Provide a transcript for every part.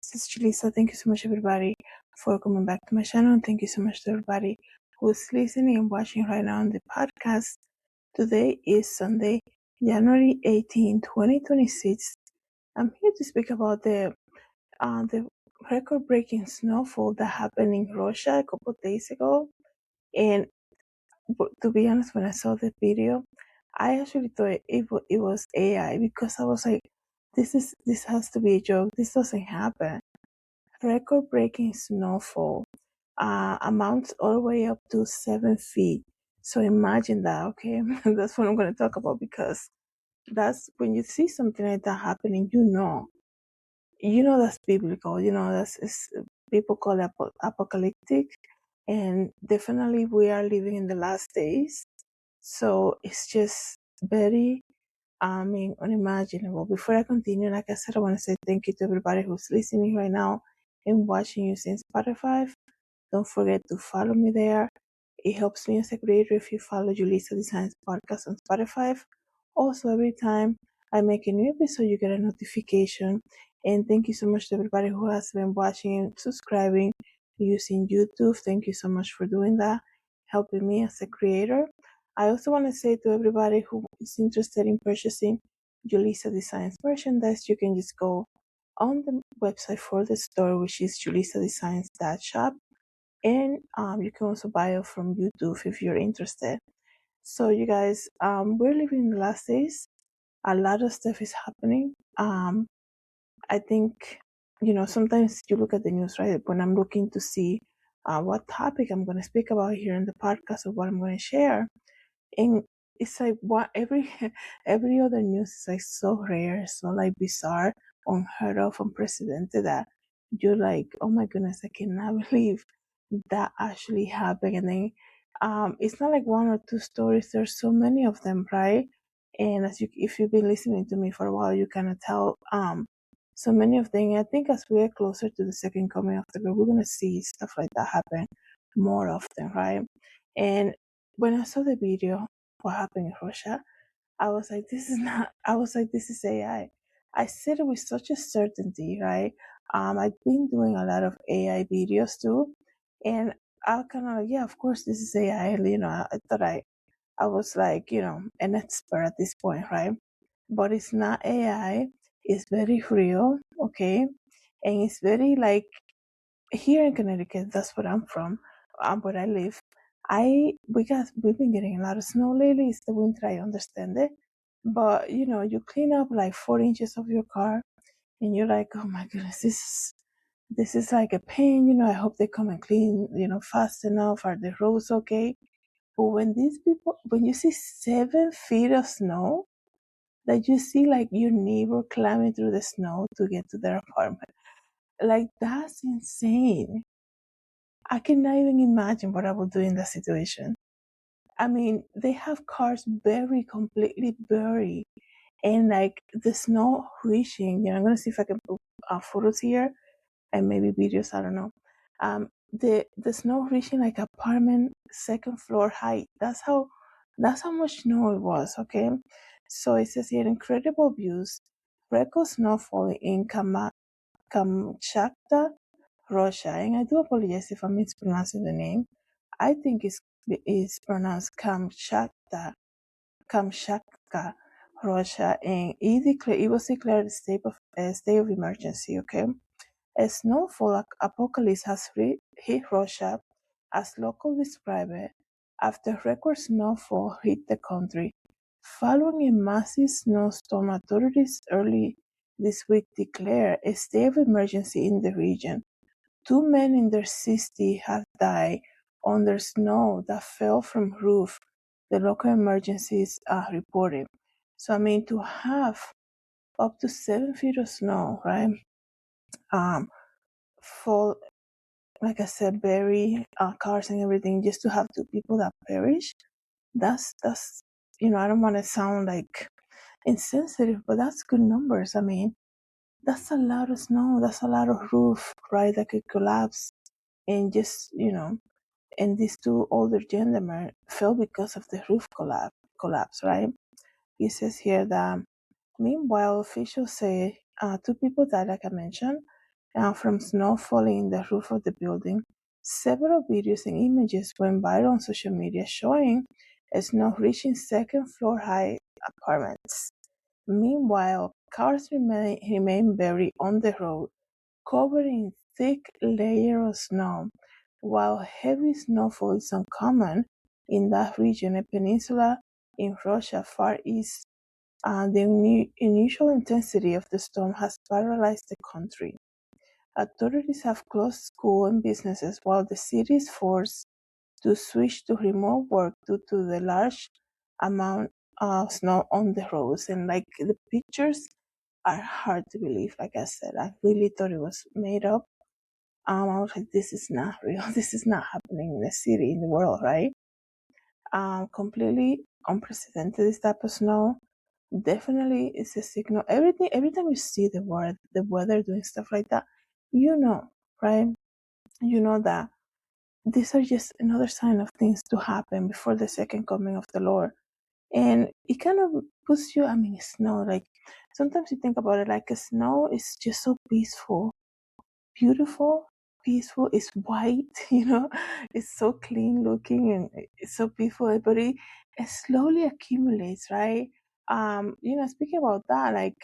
This is Julissa. Thank you so much, everybody, for coming back to my channel. And thank you so much to everybody who's listening and watching right now on the podcast. Today is Sunday, January 18, 2026. I'm here to speak about the record-breaking snowfall that happened in Russia a couple of days ago. And to be honest, when I saw the video, I actually thought it was AI because I was like, this has to be a joke. This doesn't happen. Record-breaking snowfall amounts all the way up to 7 feet. So imagine that, okay? That's what I'm going to talk about because that's when you see something like that happening, that's biblical. People call it apocalyptic, and definitely we are living in the last days. So it's just very unimaginable. Before I continue, like I said, I want to say thank you to everybody who's listening right now and watching using Spotify. Don't forget to follow me there. It helps me as a creator if you follow Julissadesigns podcast on Spotify. Also, every time I make a new episode, you get a notification. And thank you so much to everybody who has been watching and subscribing using YouTube. Thank you so much for doing that, helping me as a creator. I also want to say to everybody who is interested in purchasing Julissadesigns merchandise, you can just go on the website for the store, which is julissadesigns.shop. And you can also buy it from YouTube if you're interested. So you guys, we're living in the last days. A lot of stuff is happening. I think, sometimes you look at the news, right? When I'm looking to see what topic I'm going to speak about here in the podcast or what I'm going to share. And it's like what every other news is like so rare, so like bizarre, unheard of, unprecedented that you're like, oh my goodness, I cannot believe that actually happened. And then it's not like one or two stories. There's so many of them, right? And if you've been listening to me for a while, you kind of tell so many of them. I think as we are closer to the second coming of the Lord, we're gonna see stuff like that happen more often, right? And when I saw the video, what happened in Russia, I was like, this is AI. I said it with such a certainty, right? I've been doing a lot of AI videos too. And I kind of like, yeah, of course, this is AI. I thought I was like, an expert at this point, right? But it's not AI. It's very real, okay? And it's very like, here in Connecticut, that's where I'm from, where I live. We've been getting a lot of snow lately. It's the winter, I understand it, but you clean up like 4 inches of your car, and you're like, oh my goodness, this is like a pain. I hope they come and clean, fast enough. Are the roads okay? But when you see 7 feet of snow, that you see like your neighbor climbing through the snow to get to their apartment, like that's insane. I cannot even imagine what I would do in that situation. I mean, they have cars completely buried, and like the snow reaching. I'm gonna see if I can put photos here and maybe videos. I don't know. The snow reaching like apartment second floor height. That's how much snow it was. Okay, so it says here incredible views, record snowfall in Kamchatka, Russia, and I do apologize if I'm mispronouncing the name. I think it's pronounced Kamchatka, Russia, and it was declared a state of emergency. Okay, a snowfall apocalypse has hit Russia, as locals describe it, after record snowfall hit the country. Following a massive snowstorm, authorities early this week declared a state of emergency in the region. 2 men in their 60s have died under snow that fell from roof, the local emergencies reported. So, I mean, to have up to 7 feet of snow, right? Fall, like I said, bury cars and everything, just to have 2 people that perish. That's I don't want to sound like insensitive, but that's good numbers. I mean, that's a lot of snow. That's a lot of roof, right? That could collapse, and just and these 2 older gentlemen fell because of the roof collapse, right? It says here that meanwhile officials say 2 people died, like I mentioned, from snow falling in the roof of the building. Several videos and images went viral on social media showing snow reaching second floor high apartments. Meanwhile, cars remain buried on the road, covered in thick layers of snow. While heavy snowfall is uncommon in that region, a peninsula in Russia far east, the initial intensity of the storm has paralyzed the country. Authorities have closed schools and businesses while the city is forced to switch to remote work due to the large amount of snow on the roads. And like the pictures are hard to believe. Like I said, I really thought it was made up. I was like, this is not real. This is not happening in the city, in the world, right? Completely unprecedented. This type of snow definitely is a signal. Every time you see the weather doing stuff like that, you know, right? You know that these are just another sign of things to happen before the second coming of the Lord. And it kind of puts you, I mean, snow, like sometimes you think about it, like a snow is just so peaceful, beautiful, peaceful. It's white, it's so clean looking and it's so peaceful, but it slowly accumulates, right? Speaking about that, like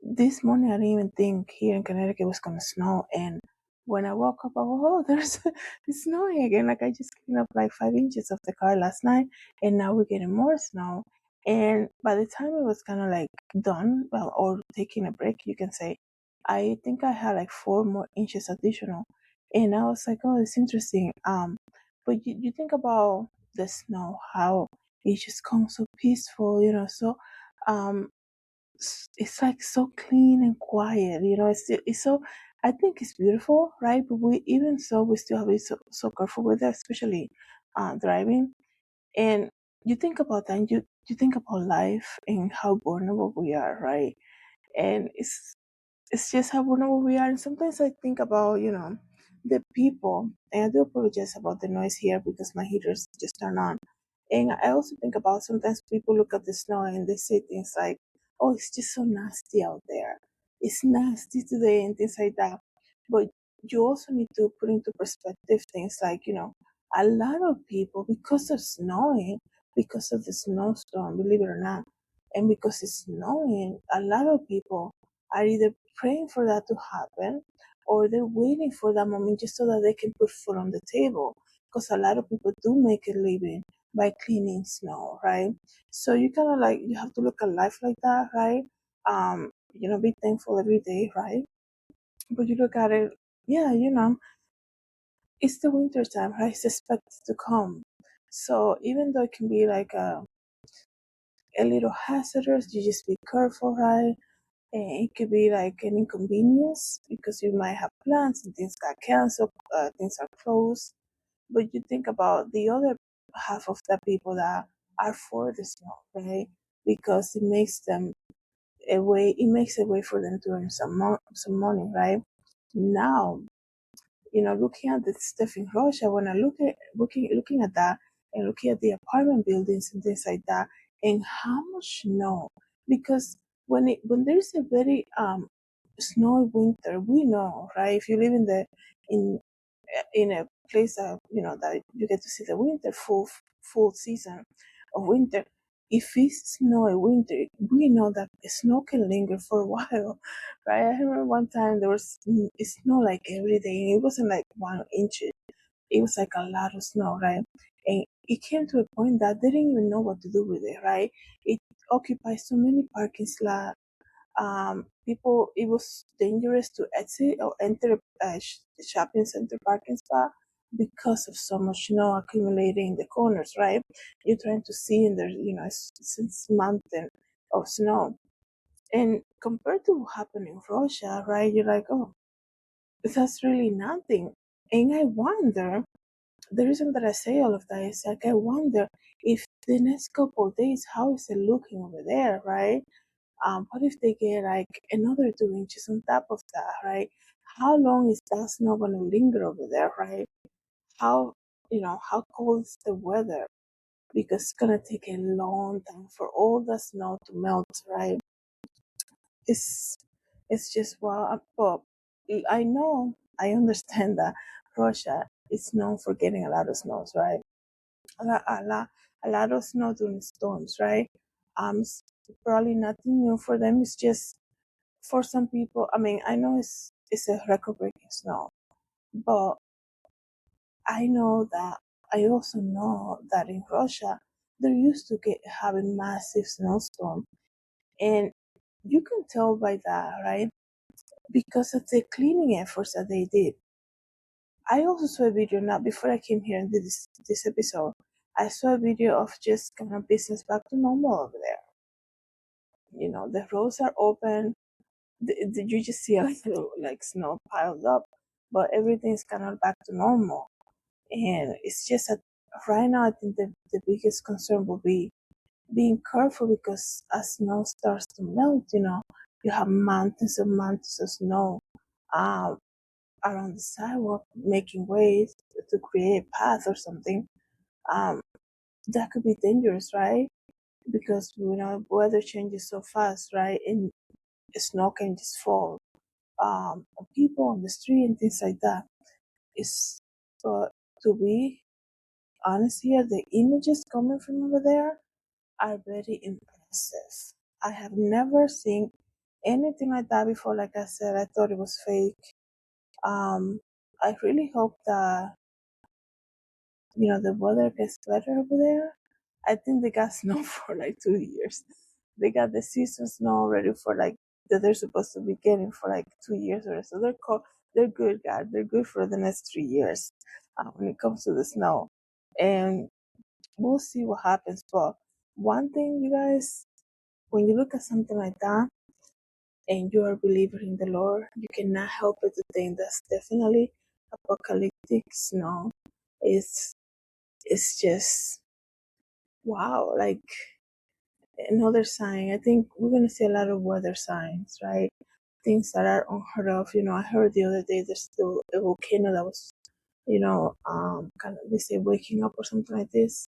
this morning I didn't even think here in Connecticut it was gonna snow, and when I woke up, I was, oh, there's it's snowing again. Like I just cleaned up like 5 inches of the car last night, and now we're getting more snow. And by the time it was kind of like done, well, or taking a break, you can say, I think I had like 4 more inches additional, and I was like, oh, it's interesting. But you think about the snow, how it just comes so peaceful, so um it's like so clean and quiet. It's so. I think it's beautiful, right? But we still have to be so careful with it, especially driving. And you think about that, and you think about life and how vulnerable we are, right? And it's just how vulnerable we are. And sometimes I think about, the people, and I do apologize about the noise here because my heaters just turned on. And I also think about sometimes people look at the snow and they say things like, oh, it's just so nasty out there. It's nasty today and things like that. But you also need to put into perspective things like, a lot of people, because of snowing, because of the snowstorm, believe it or not, and because it's snowing, a lot of people are either praying for that to happen or they're waiting for that moment just so that they can put food on the table. Because a lot of people do make a living by cleaning snow, right? So you kind of like, you have to look at life like that, right? Be thankful every day, right? But you look at it, yeah, it's the winter time, right? It's expected to come. So even though it can be like a little hazardous, you just be careful, right? And it could be like an inconvenience because you might have plans and things got canceled, things are closed. But you think about the other half of the people that are for the snow, right? Because it makes a way for them to earn some money, right? Now, looking at the stuff in Russia, when I looking at that and looking at the apartment buildings and things like that, and how much snow, because when there's a very snowy winter, we know, right? If you live in in a place that that you get to see the winter full season of winter. If it's snowy winter, we know that the snow can linger for a while, right? I remember one time there was it snow like every day, and it wasn't like 1 inch. It was like a lot of snow, right? And it came to a point that they didn't even know what to do with it, right? It occupies so many parking slots. People, it was dangerous to exit or enter a shopping center parking spot because of so much snow accumulating in the corners, right? You're trying to see, and there's, since mountain of snow. And compared to what happened in Russia, right, you're like, oh, that's really nothing. And I wonder, the reason that I say all of that is like, I wonder if the next couple of days, how is it looking over there, right? What if they get like another 2 inches on top of that, right? How long is that snow going to linger over there, right? How, how cold is the weather? Because it's going to take a long time for all the snow to melt, right? It's, it's just, wow. But I know, I understand that Russia is known for getting a lot of snows, right? A lot of snow during storms, right? Probably nothing new for them. It's just for some people. I mean, I know it's a record-breaking snow, but I know that I also know that in Russia they're used to having massive snowstorm, and you can tell by that, right? Because of the cleaning efforts that they did. I also saw a video now before I came here and did this episode. I saw a video of just kind of business back to normal over there. The roads are open. You just see like snow piled up, but everything's kind of back to normal. And it's just that right now, I think the biggest concern will be being careful because as snow starts to melt, you have mountains and mountains of snow um, around the sidewalk, making ways to create a path or something. Um, that could be dangerous, right? Because weather changes so fast, right? And snow can just fall on people on the street and things like that. But to be honest here, the images coming from over there are very impressive. I have never seen anything like that before. Like I said, I thought it was fake. I really hope that the weather gets better over there. I think they got snow for like 2 years. They got the season snow already for like that they're supposed to be getting for like 2 years or so. They're good, God. They're good for the next 3 years when it comes to the snow, and we'll see what happens. But one thing, you guys, when you look at something like that and you are a believer in the Lord, you cannot help but to think that's definitely apocalyptic snow. It's just wow, like another sign. I think we're gonna see a lot of weather signs, right? Things that are unheard of. I heard the other day there's still a volcano that was, kind of they say waking up or something like this.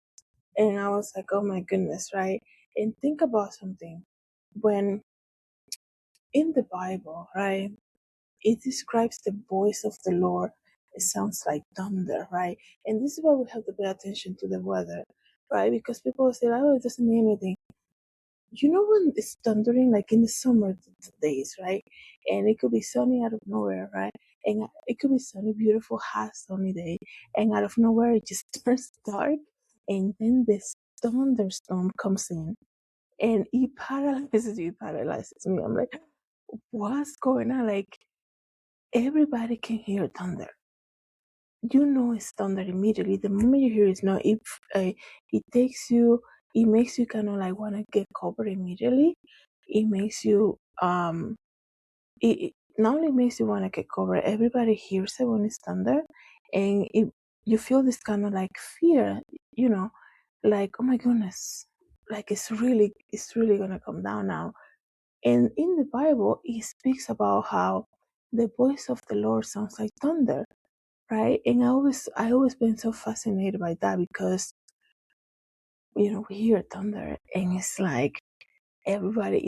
And I was like, oh my goodness, right? And think about something. When in the Bible, right, it describes the voice of the Lord. It sounds like thunder, right? And this is why we have to pay attention to the weather, right? Because people say, oh, it doesn't mean anything. When it's thundering, like in the summer days, right? And it could be sunny out of nowhere, right? And it could be sunny, beautiful, hot, sunny day. And out of nowhere, it just turns dark. And then this thunderstorm comes in and it paralyzes me. I'm like, what's going on? Like, everybody can hear thunder. It's thunder immediately. The moment you hear it, no, it takes you, it makes you kind of like want to get covered immediately. It makes you, it not only makes you want to get covered, everybody hears it when it's thunder, and you feel this kind of like fear, like, oh my goodness, like it's really gonna come down now. And in the Bible, it speaks about how the voice of the Lord sounds like thunder, right? And I always been so fascinated by that because we hear thunder and it's like everybody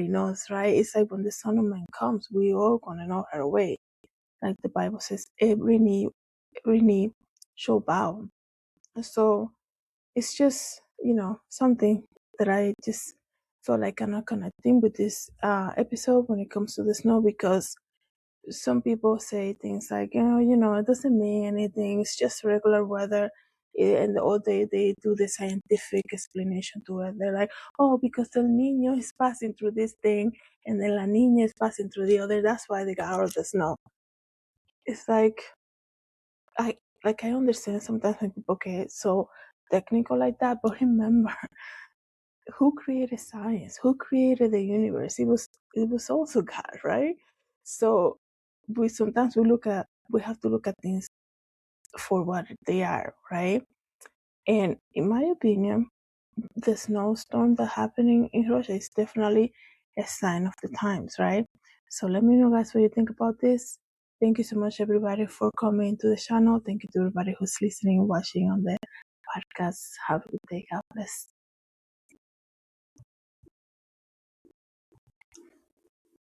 knows, right? It's like when the Son of Man comes, we all gonna know right away. Like the Bible says, every knee shall bow. So it's just something that I just felt like I'm not connecting with this episode when it comes to the snow, because some people say things like, it doesn't mean anything. It's just regular weather. And all they do the scientific explanation to it. They're like, oh, because El Nino is passing through this thing and then La Nina is passing through the other. That's why they got all the snow. It's like, I understand sometimes when people get so technical like that, but remember, who created science? Who created the universe? It was also God, right? So sometimes we have to look at things for what they are, right? And in my opinion, the snowstorm that's happening in Russia is definitely a sign of the times, right? So let me know, guys, what you think about this. Thank you so much, everybody, for coming to the channel. Thank you to everybody who's listening and watching on the podcast. Have a good day. God bless.